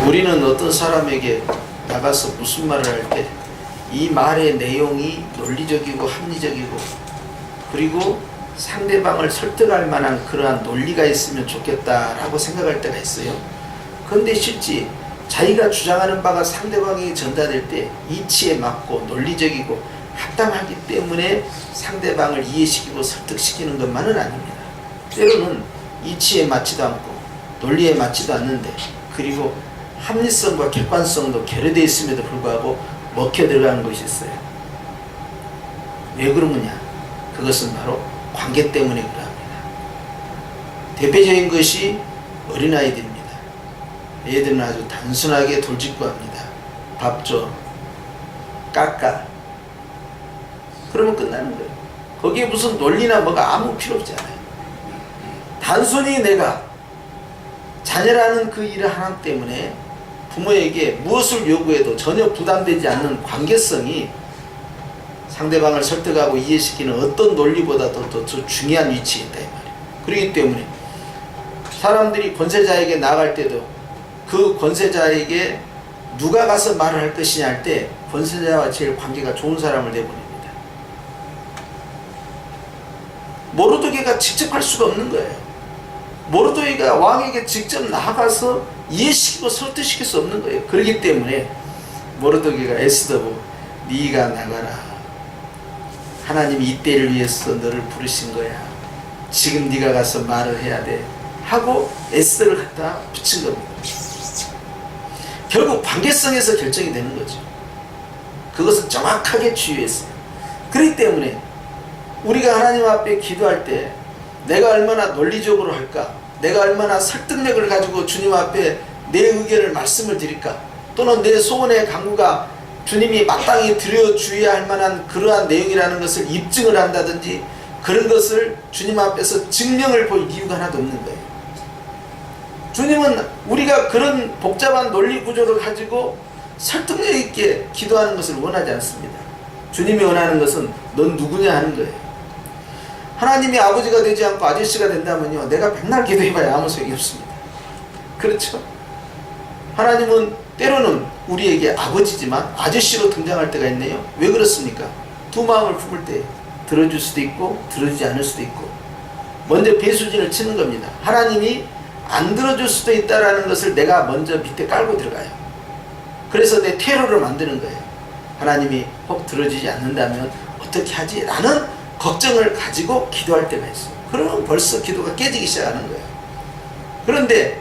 우리는 어떤 사람에게 나가서 무슨 말을 할 때 이 말의 내용이 논리적이고 합리적이고 그리고 상대방을 설득할 만한 그러한 논리가 있으면 좋겠다라고 생각할 때가 있어요. 그런데 실제 자기가 주장하는 바가 상대방에게 전달될 때 이치에 맞고 논리적이고 합당하기 때문에 상대방을 이해시키고 설득시키는 것만은 아닙니다. 때로는 이치에 맞지도 않고 논리에 맞지도 않는데 그리고 합리성과 객관성도 결여되어 있음에도 불구하고 먹혀 들어가는 것이 있어요. 왜 그런 거냐? 그것은 바로 관계 때문에 그러합니다. 대표적인 것이 어린아이들입니다. 얘들은 아주 단순하게 돌직구합니다. 밥 줘, 깎아. 그러면 끝나는 거예요. 거기에 무슨 논리나 뭐가 아무 필요 없지 않아요. 단순히 내가 자녀라는 그 일을 하나 때문에 부모에게 무엇을 요구해도 전혀 부담되지 않는 관계성이 상대방을 설득하고 이해시키는 어떤 논리보다도 더 중요한 위치에 있다 이 말이에요. 그렇기 때문에 사람들이 권세자에게 나아갈 때도 그 권세자에게 누가 가서 말을 할 것이냐 할 때 권세자와 제일 관계가 좋은 사람을 내보냅니다. 모르드게가 직접 할 수가 없는 거예요. 모르드게가 왕에게 직접 나가서 이해시키고 설득시킬 수 없는 거예요. 그렇기 때문에 모르드게가 에스더 보고 네가 나가라. 하나님이 이때를 위해서 너를 부르신 거야. 지금 네가 가서 말을 해야 돼. 하고 에스더를 갖다 붙인 겁니다. 결국 관계성에서 결정이 되는 거죠. 그것을 정확하게 주의했어요. 그렇기 때문에 우리가 하나님 앞에 기도할 때 내가 얼마나 논리적으로 할까? 내가 얼마나 설득력을 가지고 주님 앞에 내 의견을 말씀을 드릴까? 또는 내 소원의 강구가 주님이 마땅히 드려주어야 할 만한 그러한 내용이라는 것을 입증을 한다든지 그런 것을 주님 앞에서 증명을 볼 이유가 하나도 없는 거예요. 주님은 우리가 그런 복잡한 논리 구조를 가지고 설득력 있게 기도하는 것을 원하지 않습니다. 주님이 원하는 것은 넌 누구냐 하는 거예요. 하나님이 아버지가 되지 않고 아저씨가 된다면요, 내가 백날 기도해봐야 아무 소용이 없습니다. 그렇죠? 하나님은 때로는 우리에게 아버지지만 아저씨로 등장할 때가 있네요. 왜 그렇습니까? 두 마음을 품을 때 들어줄 수도 있고 들어주지 않을 수도 있고 먼저 배수진을 치는 겁니다. 하나님이 안 들어줄 수도 있다는 것을 내가 먼저 밑에 깔고 들어가요. 그래서 내 퇴로를 만드는 거예요. 하나님이 혹 들어주지 않는다면 어떻게 하지? 라는 걱정을 가지고 기도할 때가 있어요. 그러면 벌써 기도가 깨지기 시작하는 거예요. 그런데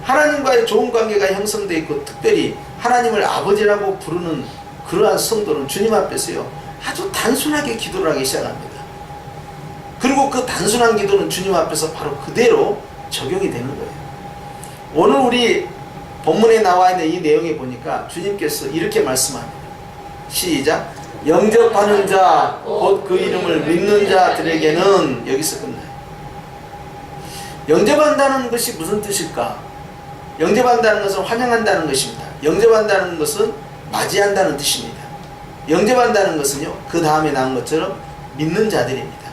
하나님과의 좋은 관계가 형성되어 있고 특별히 하나님을 아버지라고 부르는 그러한 성도는 주님 앞에서요 아주 단순하게 기도를 하기 시작합니다. 그리고 그 단순한 기도는 주님 앞에서 바로 그대로 적용이 되는 거예요. 오늘 우리 본문에 나와 있는 이 내용에 보니까 주님께서 이렇게 말씀합니다. 시작. 영접하는 자 곧 그 이름을 믿는 자들에게는 여기서 끝나요. 영접한다는 것이 무슨 뜻일까? 영접한다는 것은 환영한다는 것입니다. 영접한다는 것은 맞이한다는 뜻입니다. 영접한다는 것은요 그 다음에 나온 것처럼 믿는 자들입니다.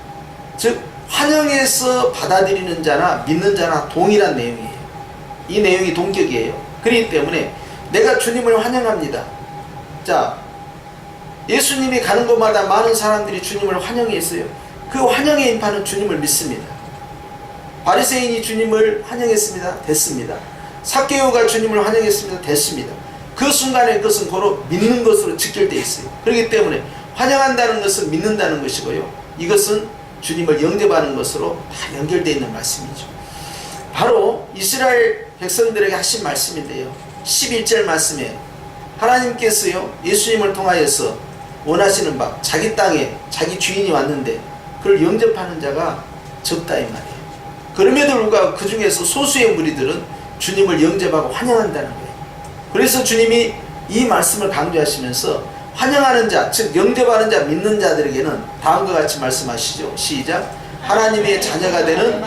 즉 환영해서 받아들이는 자나 믿는 자나 동일한 내용이에요. 이 내용이 동격이에요. 그렇기 때문에 내가 주님을 환영합니다. 자, 예수님이 가는 곳마다 많은 사람들이 주님을 환영했어요. 그 환영의 인파는 주님을 믿습니다. 바리새인이 주님을 환영했습니다. 됐습니다. 삭개오가 주님을 환영했습니다. 됐습니다. 그 순간에 그것은 바로 믿는 것으로 직결되어 있어요. 그렇기 때문에 환영한다는 것은 믿는다는 것이고요. 이것은 주님을 영접하는 것으로 다 연결되어 있는 말씀이죠. 바로 이스라엘 백성들에게 하신 말씀인데요. 11절 말씀에 하나님께서요 예수님을 통하여서 원하시는 바 자기 땅에 자기 주인이 왔는데 그걸 영접하는 자가 적다 이 말이에요. 그럼에도 불구하고 그 중에서 소수의 무리들은 주님을 영접하고 환영한다는 거예요. 그래서 주님이 이 말씀을 강조하시면서 환영하는 자, 즉 영접하는 자, 믿는 자들에게는 다음과 같이 말씀하시죠. 시작. 하나님의 자녀가 되는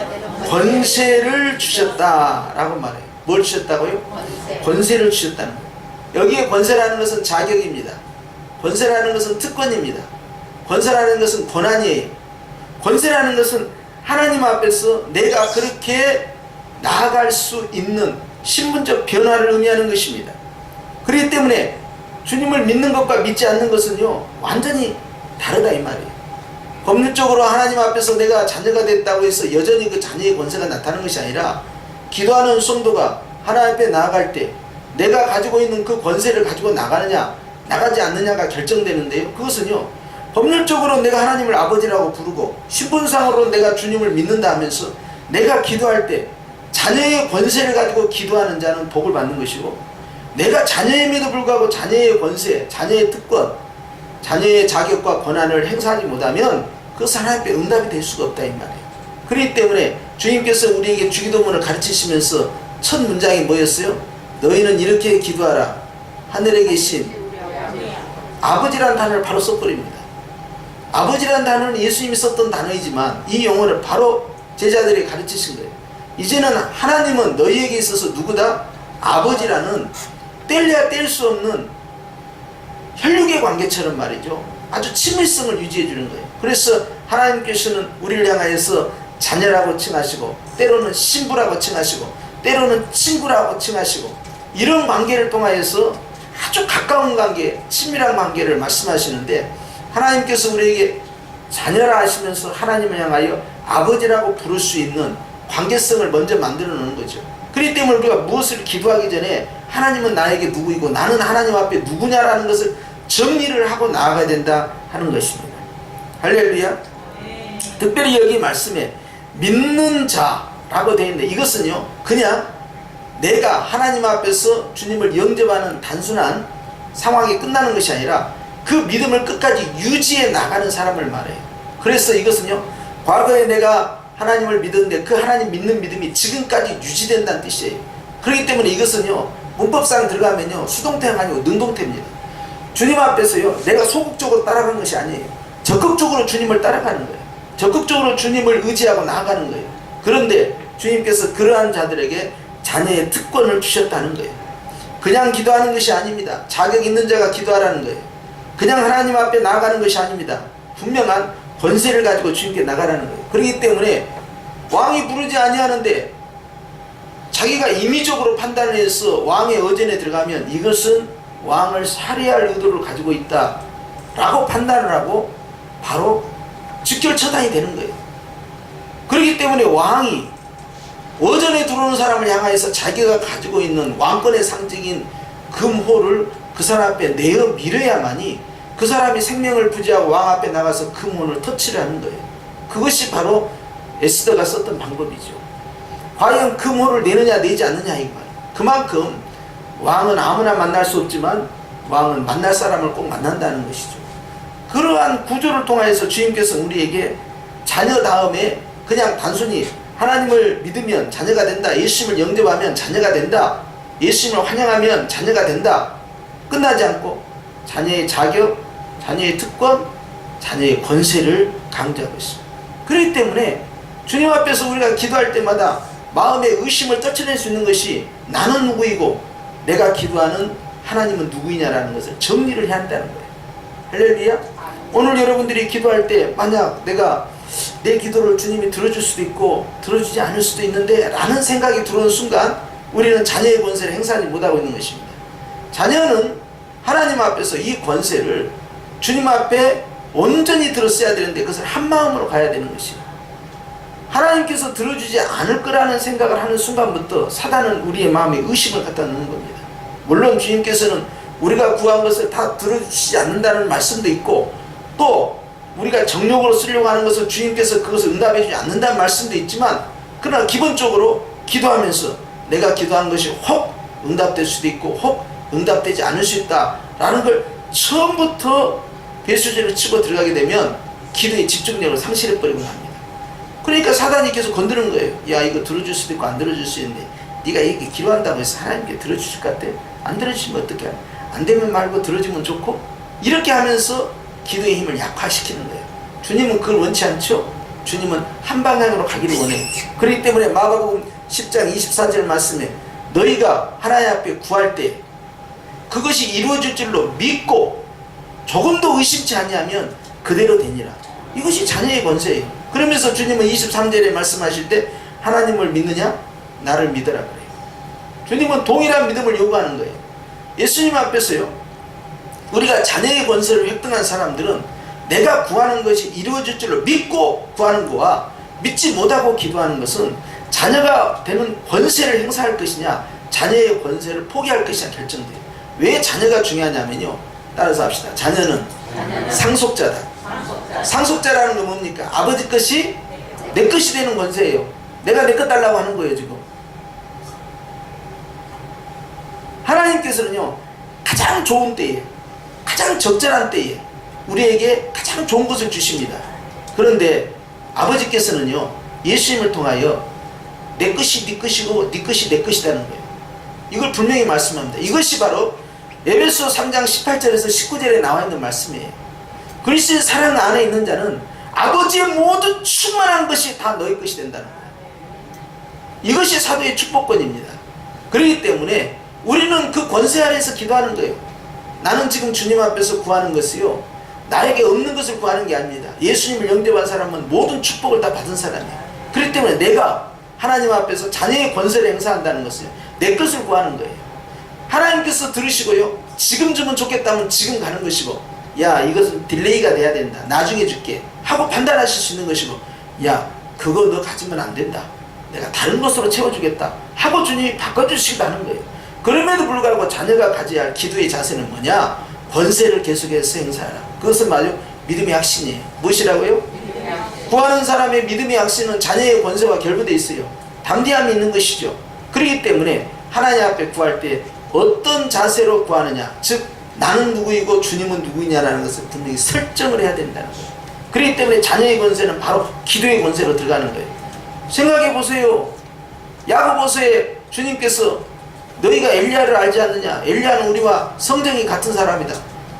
권세를 주셨다라고 말해요. 뭘 주셨다고요? 권세를 주셨다는 거예요. 여기에 권세라는 것은 자격입니다. 권세라는 것은 특권입니다. 권세라는 것은 권한이에요. 권세라는 것은 하나님 앞에서 내가 그렇게 나아갈 수 있는 신분적 변화를 의미하는 것입니다. 그렇기 때문에 주님을 믿는 것과 믿지 않는 것은요 완전히 다르다 이 말이에요. 법률적으로 하나님 앞에서 내가 자녀가 됐다고 해서 여전히 그 자녀의 권세가 나타나는 것이 아니라 기도하는 성도가 하나님 앞에 나아갈 때 내가 가지고 있는 그 권세를 가지고 나가느냐 나가지 않느냐가 결정되는데요. 그것은요 법률적으로 내가 하나님을 아버지라고 부르고 신분상으로 내가 주님을 믿는다 하면서 내가 기도할 때 자녀의 권세를 가지고 기도하는 자는 복을 받는 것이고, 내가 자녀임에도 불구하고 자녀의 권세, 자녀의 특권, 자녀의 자격과 권한을 행사하지 못하면 그것은 하나님 앞에 응답이 될 수가 없다 이 말이에요. 그렇기 때문에 주님께서 우리에게 주기도문을 가르치시면서 첫 문장이 뭐였어요? 너희는 이렇게 기도하라. 하늘에 계신 아버지라는 단어를 바로 써버립니다. 아버지라는 단어는 예수님이 썼던 단어이지만 이 용어를 바로 제자들이 가르치신 거예요. 이제는 하나님은 너희에게 있어서 누구다? 아버지라는 뗄래야 뗄 수 없는 혈육의 관계처럼 말이죠. 아주 친밀성을 유지해 주는 거예요. 그래서 하나님께서는 우리를 향하여서 자녀라고 칭하시고, 때로는 신부라고 칭하시고, 때로는 친구라고 칭하시고, 이런 관계를 통하여서 아주 가까운 관계, 친밀한 관계를 말씀하시는데, 하나님께서 우리에게 자녀라 하시면서 하나님을 향하여 아버지라고 부를 수 있는 관계성을 먼저 만들어 놓는 거죠. 그렇기 때문에 우리가 무엇을 기도하기 전에 하나님은 나에게 누구이고 나는 하나님 앞에 누구냐라는 것을 정리를 하고 나아가야 된다 하는 것입니다. 할렐루야. 특별히 여기 말씀에 믿는 자라고 되어 있는데, 이것은요 그냥 내가 하나님 앞에서 주님을 영접하는 단순한 상황이 끝나는 것이 아니라 그 믿음을 끝까지 유지해 나가는 사람을 말해요. 그래서 이것은요 과거에 내가 하나님을 믿었는데 그 하나님 믿는 믿음이 지금까지 유지된다는 뜻이에요. 그렇기 때문에 이것은요 문법상 들어가면요 수동태가 아니고 능동태입니다. 주님 앞에서요 내가 소극적으로 따라가는 것이 아니에요. 적극적으로 주님을 따라가는 거예요. 적극적으로 주님을 의지하고 나아가는 거예요. 그런데 주님께서 그러한 자들에게 자녀의 특권을 주셨다는 거예요. 그냥 기도하는 것이 아닙니다. 자격 있는 자가 기도하라는 거예요. 그냥 하나님 앞에 나아가는 것이 아닙니다. 분명한 권세를 가지고 주님께 나가라는 거예요. 그렇기 때문에 왕이 부르지 아니하는데 자기가 임의적으로 판단을 해서 왕의 의전에 들어가면 이것은 왕을 살해할 의도를 가지고 있다 라고 판단을 하고 바로 직결처단이 되는 거예요. 그렇기 때문에 왕이 의전에 들어오는 사람을 향하여서 자기가 가지고 있는 왕권의 상징인 금호를 그 사람 앞에 내어 밀어야만이 그 사람이 생명을 부지하고 왕 앞에 나가서 금호를 터치를 하는 거예요. 그것이 바로 에스더가 썼던 방법이죠. 과연 금호를 내느냐 내지 않느냐 이 말이에요. 그만큼 왕은 아무나 만날 수 없지만 왕은 만날 사람을 꼭 만난다는 것이죠. 그러한 구조를 통해서 주님께서 우리에게 자녀 다음에 그냥 단순히 하나님을 믿으면 자녀가 된다, 예수님을 영접하면 자녀가 된다, 예수님을 환영하면 자녀가 된다, 끝나지 않고 자녀의 자격, 자녀의 특권, 자녀의 권세를 강조하고 있습니다. 그렇기 때문에 주님 앞에서 우리가 기도할 때마다 마음의 의심을 떨쳐낼 수 있는 것이 나는 누구이고 내가 기도하는 하나님은 누구이냐라는 것을 정리를 해야 한다는 거예요. 할렐루야. 오늘 여러분들이 기도할 때 만약 내가 내 기도를 주님이 들어줄 수도 있고 들어주지 않을 수도 있는데 라는 생각이 들어오는 순간 우리는 자녀의 권세를 행사하지 못하고 있는 것입니다. 자녀는 하나님 앞에서 이 권세를 주님 앞에 온전히 들었어야 되는데 그것을 한 마음으로 가야 되는 것이에요. 하나님께서 들어주지 않을 거라는 생각을 하는 순간부터 사단은 우리의 마음에 의심을 갖다 놓는 겁니다. 물론 주님께서는 우리가 구한 것을 다 들어주시지 않는다는 말씀도 있고, 또 우리가 정욕으로 쓰려고 하는 것을 주님께서 그것을 응답해 주지 않는다는 말씀도 있지만, 그러나 기본적으로 기도하면서 내가 기도한 것이 혹 응답될 수도 있고 혹 응답되지 않을 수 있다라는 걸 처음부터 배수제를 치고 들어가게 되면 기도의 집중력을 상실해버리고 합니다. 그러니까 사단이 계속 건드는 거예요. 야, 이거 들어줄 수도 있고 안 들어줄 수 있는데 네가 이렇게 기도한다고 해서 하나님께 들어주실 것 같아? 안 들어주시면 어떡해? 안 되면 말고 들어주면 좋고, 이렇게 하면서 기도의 힘을 약화시키는 거예요. 주님은 그걸 원치 않죠. 주님은 한 방향으로 가기를 원해요. 그렇기 때문에 마가복음 10장 24절 말씀에 너희가 하나님 앞에 구할 때 그것이 이루어질 줄로 믿고 조금도 의심치 아니하면 그대로 되니라. 이것이 자녀의 권세예요. 그러면서 주님은 23절에 말씀하실 때 하나님을 믿느냐? 나를 믿으라 그래요. 주님은 동일한 믿음을 요구하는 거예요. 예수님 앞에서요, 우리가 자녀의 권세를 획득한 사람들은 내가 구하는 것이 이루어질 줄로 믿고 구하는 거와 믿지 못하고 기도하는 것은 자녀가 되는 권세를 행사할 것이냐 자녀의 권세를 포기할 것이냐 결정돼요. 왜 자녀가 중요하냐면요, 따라서 합시다. 자녀는 상속자다. 상속자라는 건 뭡니까? 아버지 것이 내 것이 되는 권세예요. 내가 내 것 달라고 하는 거예요. 지금 하나님께서는요, 가장 좋은 때에, 가장 적절한 때에 우리에게 가장 좋은 것을 주십니다. 그런데 아버지께서는요, 예수님을 통하여 내 것이 네 것이고 네 것이 내 것이라는 거예요. 이걸 분명히 말씀합니다. 이것이 바로 에베소 3장 18절에서 19절에 나와 있는 말씀이에요. 그리스도의 사랑 안에 있는 자는 아버지의 모든 충만한 것이 다 너희 것이 된다는 거예요. 이것이 사도의 축복권입니다. 그렇기 때문에 우리는 그 권세 아래에서 기도하는 거예요. 나는 지금 주님 앞에서 구하는 것이요, 나에게 없는 것을 구하는 게 아닙니다. 예수님을 영접한 사람은 모든 축복을 다 받은 사람이에요. 그렇기 때문에 내가 하나님 앞에서 자녀의 권세를 행사한다는 것은 내 것을 구하는 거예요. 하나님께서 들으시고요, 지금 주면 좋겠다면 지금 가는 것이고, 야 이것은 딜레이가 돼야 된다, 나중에 줄게 하고 판단하실 수 있는 것이고, 야 그거 너 가지면 안 된다, 내가 다른 것으로 채워주겠다 하고 주님이 바꿔주시기도 하는 거예요. 그럼에도 불구하고 자녀가 가져야 할 기도의 자세는 뭐냐? 권세를 계속해서 행사하라. 그것은 말이요, 믿음의 확신이에요. 무엇이라고요? 구하는 사람의 믿음의 확신은 자녀의 권세와 결부되어 있어요. 담대함이 있는 것이죠. 그렇기 때문에 하나님 앞에 구할 때 어떤 자세로 구하느냐, 즉 나는 누구이고 주님은 누구이냐라는 것을 분명히 설정을 해야 된다는 거예요. 그렇기 때문에 자녀의 권세는 바로 기도의 권세로 들어가는 거예요. 생각해 보세요. 야고보서에 주님께서 너희가 엘리야를 알지 않느냐? 엘리야는 우리와 성정이 같은 사람이다.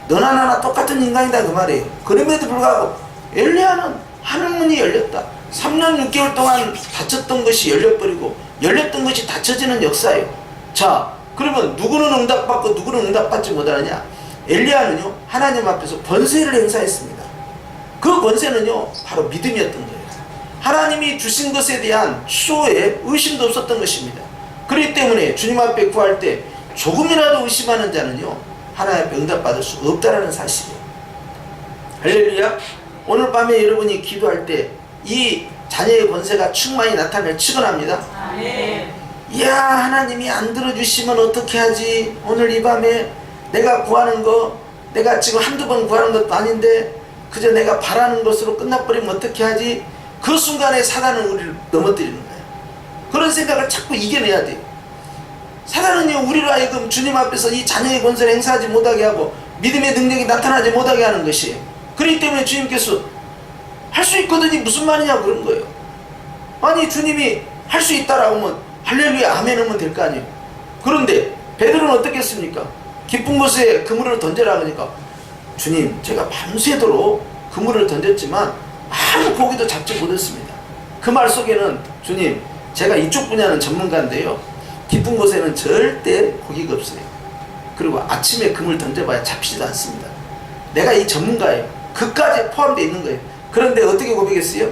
너나 나나 똑같은 인간이다 그 말이에요. 그럼에도 불구하고 엘리야는 하늘문이 열렸다. 3년 6개월 동안 닫혔던 것이 열려버리고 열렸던 것이 닫혀지는 역사예요. 자, 그러면 누구는 응답받고 누구는 응답받지 못하느냐? 엘리야는요, 하나님 앞에서 권세를 행사했습니다. 그 권세는요, 바로 믿음이었던 거예요. 하나님이 주신 것에 대한 수호에 의심도 없었던 것입니다. 그렇기 때문에 주님 앞에 구할 때 조금이라도 의심하는 자는요, 하나님 앞에 응답받을 수 없다라는 사실이에요. 할렐루야. 오늘 밤에 여러분이 기도할 때 이 자녀의 권세가 충만히 나타날 축원합니다. 이야, 하나님이 안 들어주시면 어떻게 하지? 오늘 이 밤에 내가 구하는 거, 내가 지금 한두 번 구하는 것도 아닌데 그저 내가 바라는 것으로 끝나버리면 어떻게 하지? 그 순간에 사단은 우리를 넘어뜨리는 거예요. 그런 생각을 자꾸 이겨내야 돼요. 사단은요, 우리로 하여금 주님 앞에서 이 자녀의 권세를 행사하지 못하게 하고 믿음의 능력이 나타나지 못하게 하는 것이에요. 그렇기 때문에 주님께서 할 수 있거든이 무슨 말이냐 그런 거예요. 아니 주님이 할 수 있다라고 하면 할렐루야 아멘 하면 될 거 아니에요. 그런데 베드로는 어떻게 했습니까? 깊은 곳에 그물을 던져라 그러니까, 주님 제가 밤새도록 그물을 던졌지만 아무 고기도 잡지 못했습니다. 그 말 속에는, 주님 제가 이쪽 분야는 전문가인데요, 깊은 곳에는 절대 고기가 없어요. 그리고 아침에 그물 던져봐야 잡히지도 않습니다. 내가 이 전문가예요. 그까지 포함되어 있는 거예요. 그런데 어떻게 고백했어요?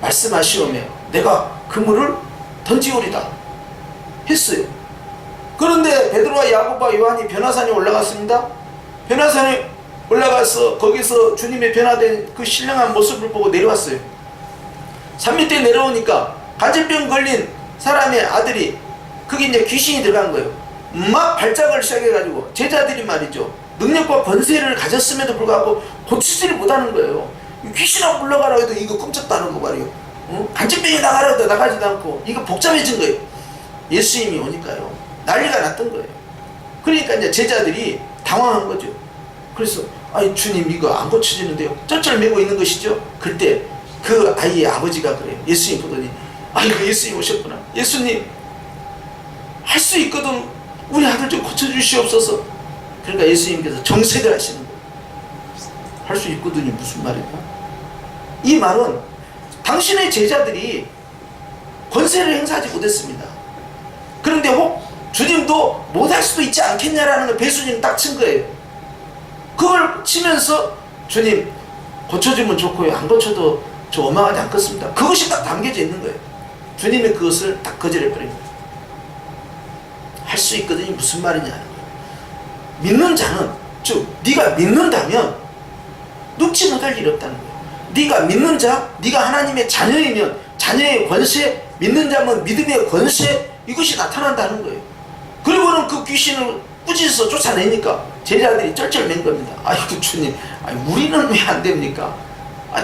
말씀하시오며 내가 그물을 던지오리다 했어요. 그런데 베드로와 야고보와 요한이 변화산에 올라갔습니다. 변화산에 올라가서 거기서 주님의 변화된 그 신령한 모습을 보고 내려왔어요. 산 밑에 내려오니까 간질병 걸린 사람의 아들이, 그게 이제 귀신이 들어간 거예요. 막 발작을 시작해가지고 제자들이 말이죠, 능력과 권세를 가졌음에도 불구하고 고치지를 못하는 거예요. 귀신아 물러가라 해도 이거 꼼짝도 안 하고 말이에요. 간질병이 나가라 해도 나가지도 않고, 이거 복잡해진 거예요. 예수님이 오니까요, 난리가 났던 거예요. 그러니까 이제 제자들이 당황한 거죠. 그래서 아니 주님 이거 안 고쳐지는데요, 쩔쩔매고 있는 것이죠. 그때 그 아이의 아버지가 그래요. 예수님 보더니, 아이고 예수님 오셨구나. 예수님 할 수 있거든 우리 아들 좀 고쳐주시옵소서. 그러니까 예수님께서 정색을 하시는 거예요. 할 수 있거든요 무슨 말이야? 이 말은 당신의 제자들이 권세를 행사하지 못했습니다. 그런데 혹 주님도 못할 수도 있지 않겠냐라는 걸 배수님 딱 친 거예요. 그걸 치면서 주님 고쳐주면 좋고요, 안 고쳐도 저 원망하지 않겠습니다. 그것이 딱 담겨져 있는 거예요. 주님이 그것을 딱 거절해버린 거예요. 수 있거든요. 무슨 말이냐 하는 거예요. 믿는 자는, 즉 네가 믿는다면 눕지 못할 일이 없다는 거예요. 네가 믿는 자, 네가 하나님의 자녀이면 자녀의 권세, 믿는 자면 믿음의 권세, 이것이 나타난다는 거예요. 그리고는 그 귀신을 꾸짖어서 쫓아내니까 제자들이 쩔쩔맨 겁니다. 아이고 주님, 우리는 왜 안 됩니까?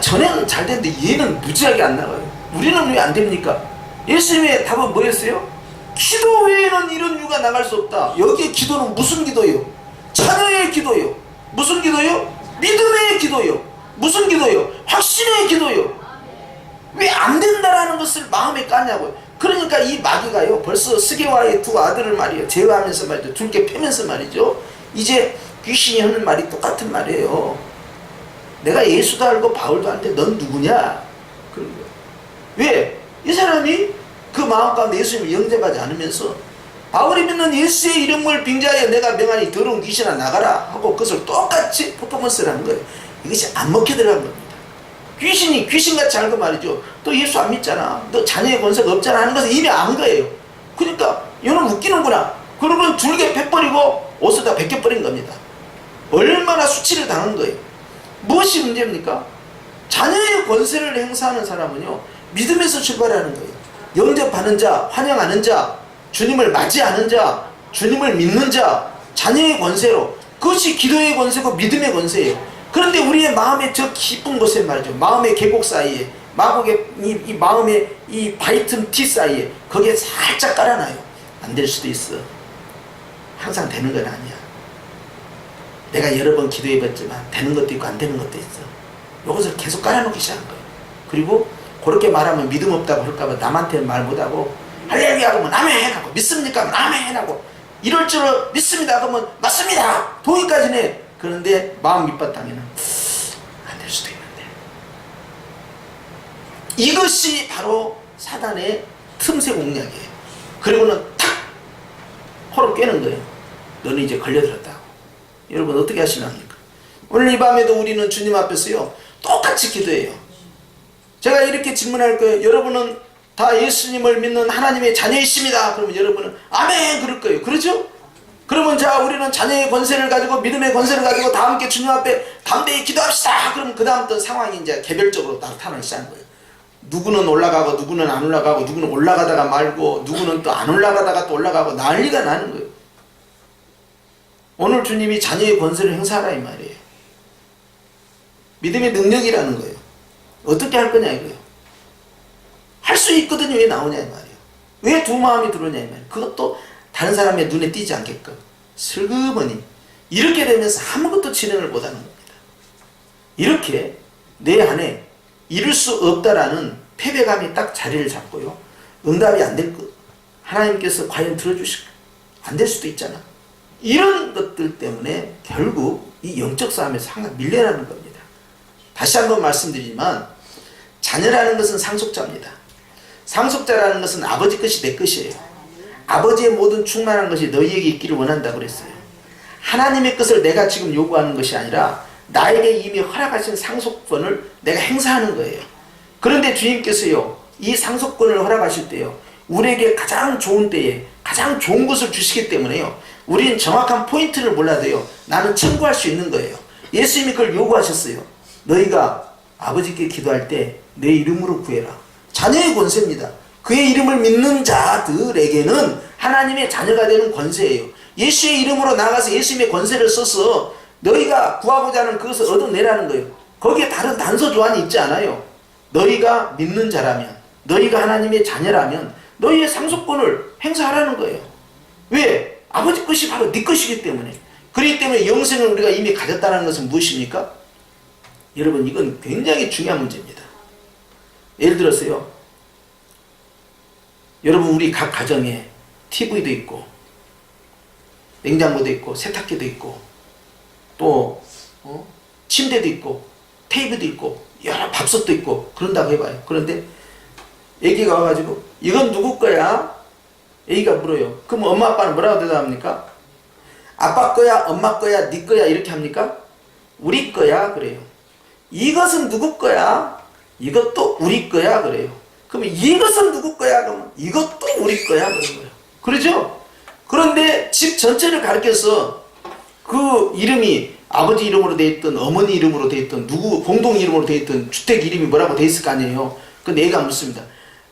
전에는 잘 됐는데 얘는 무지하게 안 나가요. 우리는 왜 안 됩니까? 예수님의 답은 뭐였어요? 기도 외에는 이런 유가 나갈 수 없다. 여기에 기도는 무슨 기도요? 자녀의 기도요. 무슨 기도요? 믿음의 기도요. 무슨 기도요? 확신의 기도요. 왜 안 된다라는 것을 마음에 까냐고요. 그러니까 이 마귀가요, 벌써 스게와의 두 아들을 말이에요, 제어하면서 말이죠, 둘게 패면서 말이죠, 이제 귀신이 하는 말이 똑같은 말이에요. 내가 예수도 알고 바울도 아는데 넌 누구냐? 그런 거예요. 왜? 이 사람이 그 마음 가운데 예수님을 영접하지 않으면서 바울이 믿는 예수의 이름을 빙자하여 내가 명하니 더러운 귀신아 나가라 하고 그것을 똑같이 퍼포먼스를 하는 거예요. 이것이 안 먹혀 들어간 겁니다. 귀신이 귀신같이 알고 말이죠. 또 예수 안 믿잖아. 너 자녀의 권세가 없잖아 하는 것을 이미 안 거예요. 그러니까 얘는 웃기는구나. 그러면 줄게 패버리고 옷을 다 벗겨버린 겁니다. 얼마나 수치를 당한 거예요. 무엇이 문제입니까? 자녀의 권세를 행사하는 사람은요, 믿음에서 출발하는 거예요. 영접하는 자, 환영하는 자, 주님을 맞이하는 자, 주님을 믿는 자, 자녀의 권세로, 그것이 기도의 권세고 믿음의 권세예요. 그런데 우리의 마음의 저 깊은 곳에 말이죠, 마음의 계곡 사이에, 이 마음의 이 바이튼 티 사이에, 거기에 살짝 깔아놔요. 안 될 수도 있어. 항상 되는 건 아니야. 내가 여러 번 기도해봤지만 되는 것도 있고 안 되는 것도 있어. 이것을 계속 깔아놓기 시작한 거예요. 그리고 그렇게 말하면 믿음 없다고 할까봐 남한테는 말 못하고, 할렐루야 그러면 아멘 하고, 믿습니까 하면 아멘 하고, 이럴 줄 믿습니다 그러면 맞습니다 동의까지는 해. 그런데 마음 밑바탕에는 안 될 수도 있는데. 이것이 바로 사단의 틈새 공략이에요. 그리고는 탁 호로 깨는 거예요. 너는 이제 걸려들었다고. 여러분 어떻게 하시랍니까? 오늘 이 밤에도 우리는 주님 앞에서요 똑같이 기도해요. 제가 이렇게 질문할 거예요. 여러분은 다 예수님을 믿는 하나님의 자녀이십니다. 그러면 여러분은 아멘 그럴 거예요. 그렇죠? 그러면 자, 우리는 자녀의 권세를 가지고 믿음의 권세를 가지고 다 함께 주님 앞에 담대히 기도합시다. 그러면 그 다음부터 상황이 이제 개별적으로 나타나기 시작한 거예요. 누구는 올라가고 누구는 안 올라가고, 누구는 올라가다가 말고, 누구는 또 안 올라가다가 또 올라가고, 난리가 나는 거예요. 오늘 주님이 자녀의 권세를 행사하라 이 말이에요. 믿음의 능력이라는 거예요. 어떻게 할 거냐 이거예요. 할 수 있거든요. 왜 나오냐 이 말이에요. 왜 두 마음이 들어오냐 이 말이에요. 그것도 다른 사람의 눈에 띄지 않게끔 슬그머니. 이렇게 되면서 아무것도 진행을 못하는 겁니다. 이렇게 내 안에 이룰 수 없다라는 패배감이 딱 자리를 잡고요, 응답이 안 될 것, 하나님께서 과연 들어주실까? 안 될 수도 있잖아. 이런 것들 때문에 결국 이 영적 싸움에서 항상 밀려나는 겁니다. 다시 한번 말씀드리지만 자녀라는 것은 상속자입니다. 상속자라는 것은 아버지 것이 내 것이에요. 아버지의 모든 충만한 것이 너희에게 있기를 원한다고 그랬어요. 하나님의 것을 내가 지금 요구하는 것이 아니라 나에게 이미 허락하신 상속권을 내가 행사하는 거예요. 그런데 주님께서요, 이 상속권을 허락하실 때요, 우리에게 가장 좋은 때에 가장 좋은 것을 주시기 때문에요, 우리는 정확한 포인트를 몰라도요, 나는 청구할 수 있는 거예요. 예수님이 그걸 요구하셨어요. 너희가 아버지께 기도할 때 내 이름으로 구해라. 자녀의 권세입니다. 그의 이름을 믿는 자들에게는 하나님의 자녀가 되는 권세예요. 예수의 이름으로 나가서 예수님의 권세를 써서 너희가 구하고자 하는 그것을 얻어내라는 거예요. 거기에 다른 단서 조항이 있지 않아요. 너희가 믿는 자라면, 너희가 하나님의 자녀라면 너희의 상속권을 행사하라는 거예요. 왜? 아버지 것이 바로 네 것이기 때문에. 그렇기 때문에 영생을 우리가 이미 가졌다는 것은 무엇입니까? 여러분, 이건 굉장히 중요한 문제입니다. 예를 들어서요, 여러분 우리 각 가정에 TV도 있고 냉장고도 있고 세탁기도 있고 또 침대도 있고 테이블도 있고 여러 밥솥도 있고 그런다고 해봐요. 그런데 애기가 와가지고 이건 누구 거야? 애기가 물어요. 그럼 엄마 아빠는 뭐라고 대답합니까? 아빠 거야, 엄마 거야, 네 거야 이렇게 합니까? 우리 거야 그래요. 이것은 누구 거야? 이것도 우리 거야 그래요. 그러면 이것은 누구 거야? 그러면 이것도 우리 거야 그런 거예요. 그러죠? 그런데 집 전체를 가리켜서 그 이름이 아버지 이름으로 돼 있던 어머니 이름으로 돼 있던 누구 공동 이름으로 돼 있던 주택 이름이 뭐라고 돼 있을 거 아니에요. 근데 애가 묻습니다.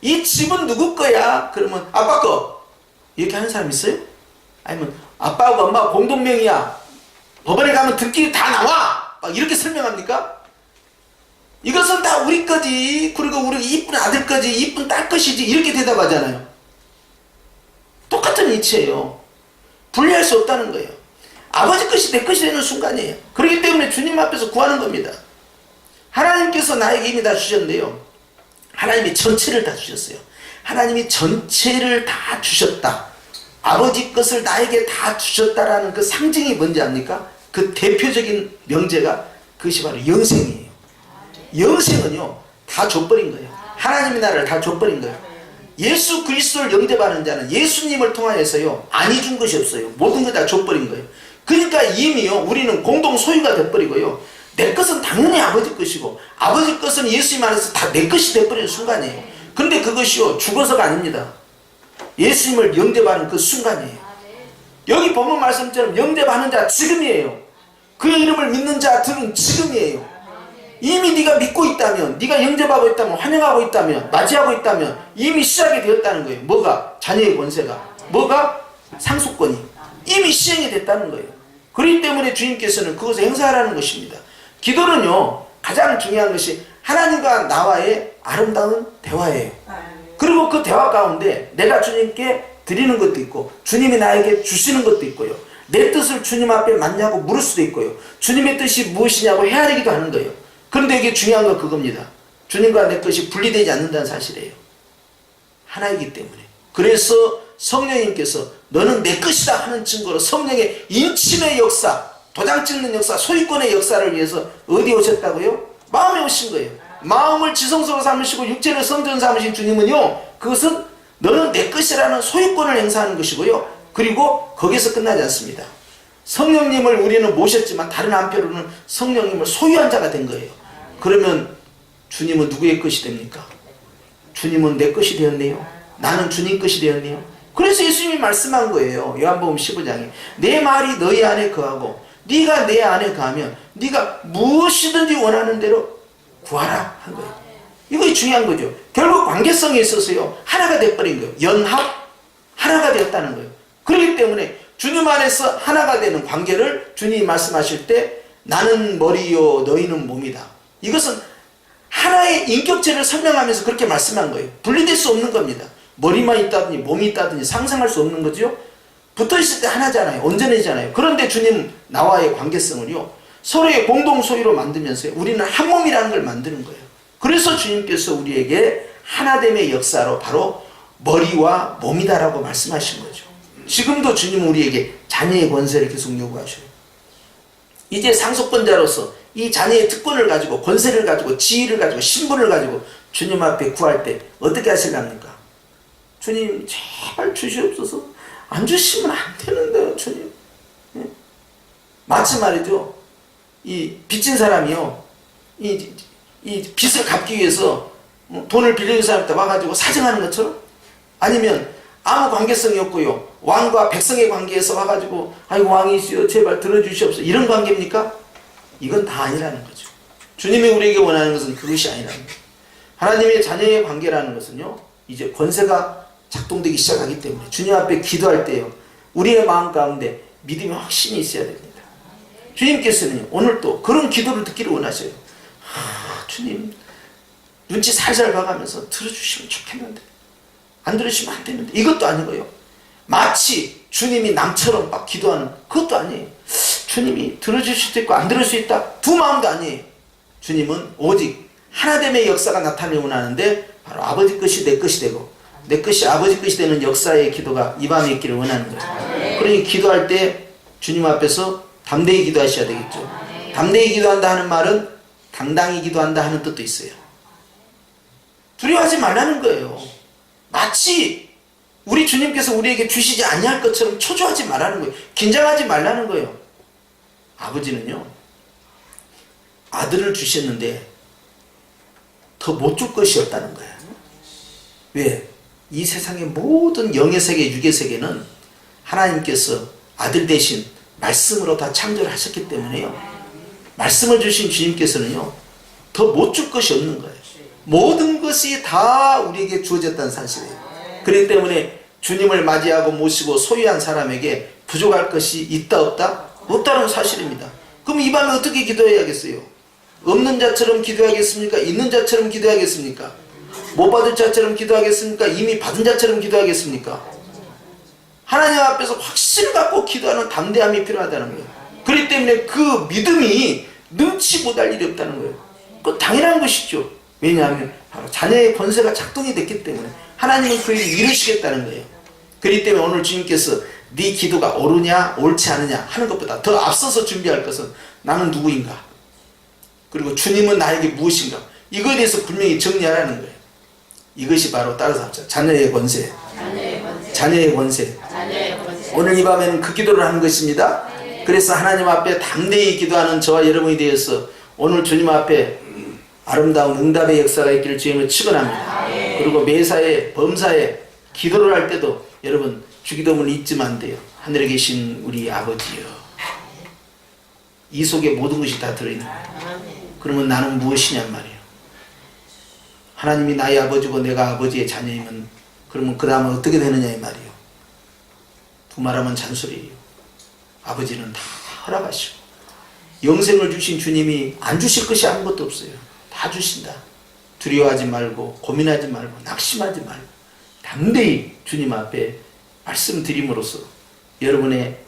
이 집은 누구 거야? 그러면 아빠 거. 이렇게 하는 사람 있어요? 아니면 아빠하고 엄마가 공동명의야. 법원에 가면 등기 다 나와. 막 이렇게 설명합니까? 이것은 다 우리 거지. 그리고 우리 이쁜 아들 거지. 이쁜 딸 것이지. 이렇게 대답하잖아요. 똑같은 이치예요. 분리할 수 없다는 거예요. 아버지 것이 내 것이 되는 순간이에요. 그렇기 때문에 주님 앞에서 구하는 겁니다. 하나님께서 나에게 이미 다 주셨는데요. 하나님이 전체를 다 주셨어요. 하나님이 전체를 다 주셨다. 아버지 것을 나에게 다 주셨다라는 그 상징이 뭔지 압니까? 그 대표적인 명제가 그것이 바로 영생이에요. 영생은요, 다 줘버린 거예요. 하나님이 나를 다 줘버린 거예요. 예수 그리스도를 영접하는 자는 예수님을 통하여서요, 안 잊은 것이 없어요. 모든 걸 다 줘버린 거예요. 그러니까 이미요, 우리는 공동 소유가 돼버리고요, 내 것은 당연히 아버지 것이고, 아버지 것은 예수님 안에서 다 내 것이 돼버리는 순간이에요. 근데 그것이요, 죽어서가 아닙니다. 예수님을 영접하는 그 순간이에요. 여기 본문 말씀처럼 영접하는 자 지금이에요. 그의 이름을 믿는 자들은 지금이에요. 이미 네가 믿고 있다면, 네가 영접하고 있다면, 환영하고 있다면, 맞이하고 있다면 이미 시작이 되었다는 거예요. 뭐가? 자녀의 권세가. 뭐가? 상속권이 이미 시행이 됐다는 거예요. 그렇기 때문에 주님께서는 그것을 행사하라는 것입니다. 기도는요, 가장 중요한 것이 하나님과 나와의 아름다운 대화예요. 그리고 그 대화 가운데 내가 주님께 드리는 것도 있고, 주님이 나에게 주시는 것도 있고요, 내 뜻을 주님 앞에 맞냐고 물을 수도 있고요, 주님의 뜻이 무엇이냐고 헤아리기도 하는 거예요. 그런데 이게 중요한 건 그겁니다. 주님과 내 것이 분리되지 않는다는 사실이에요. 하나이기 때문에. 그래서 성령님께서 너는 내 것이다 하는 증거로 성령의 인침의 역사, 도장 찍는 역사, 소유권의 역사를 위해서 어디 오셨다고요? 마음에 오신 거예요. 마음을 지성소로 삼으시고 육체를 성전 삼으신 주님은요, 그것은 너는 내 것이라는 소유권을 행사하는 것이고요, 그리고 거기서 끝나지 않습니다. 성령님을 우리는 모셨지만 다른 한편으로는 성령님을 소유한 자가 된 거예요. 그러면 주님은 누구의 것이 됩니까? 주님은 내 것이 되었네요. 나는 주님 것이 되었네요. 그래서 예수님이 말씀한 거예요. 요한복음 15장에 내 말이 너희 안에 거하고 네가 내 안에 거하면 네가 무엇이든지 원하는 대로 구하라 한 거예요. 이거 중요한 거죠. 결국 관계성에 있어서요, 하나가 돼버린 거예요. 연합, 하나가 되었다는 거예요. 그렇기 때문에 주님 안에서 하나가 되는 관계를 주님이 말씀하실 때 나는 머리요 너희는 몸이다, 이것은 하나의 인격체를 설명하면서 그렇게 말씀한 거예요. 분리될 수 없는 겁니다. 머리만 있다든지 몸이 있다든지 상상할 수 없는 거죠. 붙어있을 때 하나잖아요. 온전해지잖아요. 그런데 주님 나와의 관계성을요, 서로의 공동 소유로 만들면서 우리는 한 몸이라는 걸 만드는 거예요. 그래서 주님께서 우리에게 하나됨의 역사로 바로 머리와 몸이다라고 말씀하신 거죠. 지금도 주님은 우리에게 자녀의 권세를 계속 요구하셔요. 이제 상속권자로서 이 자녀의 특권을 가지고, 권세를 가지고, 지위를 가지고, 신분을 가지고 주님 앞에 구할 때 어떻게 하실랍니까? 주님 제발 주시옵소서. 안 주시면 안 되는데요, 주님. 예? 마치 말이죠, 이 빚진 사람이요, 이 빚을 갚기 위해서 돈을 빌려준 사람한테 와가지고 사정하는 것처럼, 아니면 아무 관계성이 없고요, 왕과 백성의 관계에서 와가지고 아이고 왕이시여 제발 들어주시옵소서, 이런 관계입니까? 이건 다 아니라는 거죠. 주님이 우리에게 원하는 것은 그것이 아니라는 거예요. 하나님의 자녀의 관계라는 것은요, 이제 권세가 작동되기 시작하기 때문에 주님 앞에 기도할 때요, 우리의 마음 가운데 믿음의 확신이 있어야 됩니다. 주님께서는 오늘 또 그런 기도를 듣기를 원하셔요. 주님 눈치 살살 봐가면서 들어주시면 좋겠는데, 안 들으시면 안 되는데, 이것도 아니고요, 마치 주님이 남처럼 막 기도하는 그것도 아니에요. 주님이 들어줄 수도 있고 안 들을 수 있다, 두 마음도 아니에요. 주님은 오직 하나됨의 역사가 나타나길 원하는데, 바로 아버지 것이 내 것이 되고 내 것이 아버지 것이 되는 역사의 기도가 이 밤에 있기를 원하는 거죠. 그러니 기도할 때 주님 앞에서 담대히 기도하셔야 되겠죠. 담대히 기도한다 하는 말은 당당히 기도한다 하는 뜻도 있어요. 두려워하지 말라는 거예요. 마치 우리 주님께서 우리에게 주시지 아니할 것처럼 초조하지 말라는 거예요. 긴장하지 말라는 거예요. 아버지는요, 아들을 주셨는데 더 못 줄 것이 없다는 거예요. 왜? 이 세상의 모든 영의 세계, 육의 세계는 하나님께서 아들 대신 말씀으로 다 창조를 하셨기 때문에요. 말씀을 주신 주님께서는요, 더 못 줄 것이 없는 거예요. 모든 것이 다 우리에게 주어졌다는 사실이에요. 그렇기 때문에 주님을 맞이하고 모시고 소유한 사람에게 부족할 것이 있다 없다? 없다는 사실입니다. 그럼 이 밤에 어떻게 기도해야겠어요? 없는 자처럼 기도하겠습니까? 있는 자처럼 기도하겠습니까? 못 받을 자처럼 기도하겠습니까? 이미 받은 자처럼 기도하겠습니까? 하나님 앞에서 확신을 갖고 기도하는 담대함이 필요하다는 거예요. 그렇기 때문에 그 믿음이 능치 못할 일이 없다는 거예요. 그건 당연한 것이죠. 왜냐하면 바로 자녀의 권세가 작동이 됐기 때문에 하나님은 그 일을 이루시겠다는 거예요. 그렇기 때문에 오늘 주님께서 네 기도가 옳으냐 옳지 않으냐 하는 것보다 더 앞서서 준비할 것은 나는 누구인가, 그리고 주님은 나에게 무엇인가, 이거에 대해서 분명히 정리하라는 거예요. 이것이 바로 따라서 합시다. 자녀의 권세. 자녀의 권세. 오늘 이 밤에는 그 기도를 하는 것입니다. 그래서 하나님 앞에 담대히 기도하는 저와 여러분이 되어서 오늘 주님 앞에 아름다운 응답의 역사가 있기를 주님을 축원합니다. 그리고 매사에 범사에 기도를 할 때도 여러분 주기도문을 잊으면 안 돼요. 하늘에 계신 우리 아버지요, 이 속에 모든 것이 다 들어있는 거예요. 그러면 나는 무엇이냔 말이에요. 하나님이 나의 아버지고 내가 아버지의 자녀이면 그러면 그 다음은 어떻게 되느냐 이 말이에요. 두말하면 잔소리예요. 아버지는 다 허락하시고 영생을 주신 주님이 안 주실 것이 아무것도 없어요. 다 주신다. 두려워하지 말고 고민하지 말고 낙심하지 말고 담대히 주님 앞에 말씀드림으로써 여러분의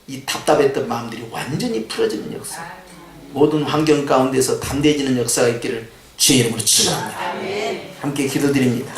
이 답답했던 마음들이 완전히 풀어지는 역사, 모든 환경 가운데서 담대해지는 역사가 있기를 주의 이름으로 축원합니다. 함께 기도드립니다.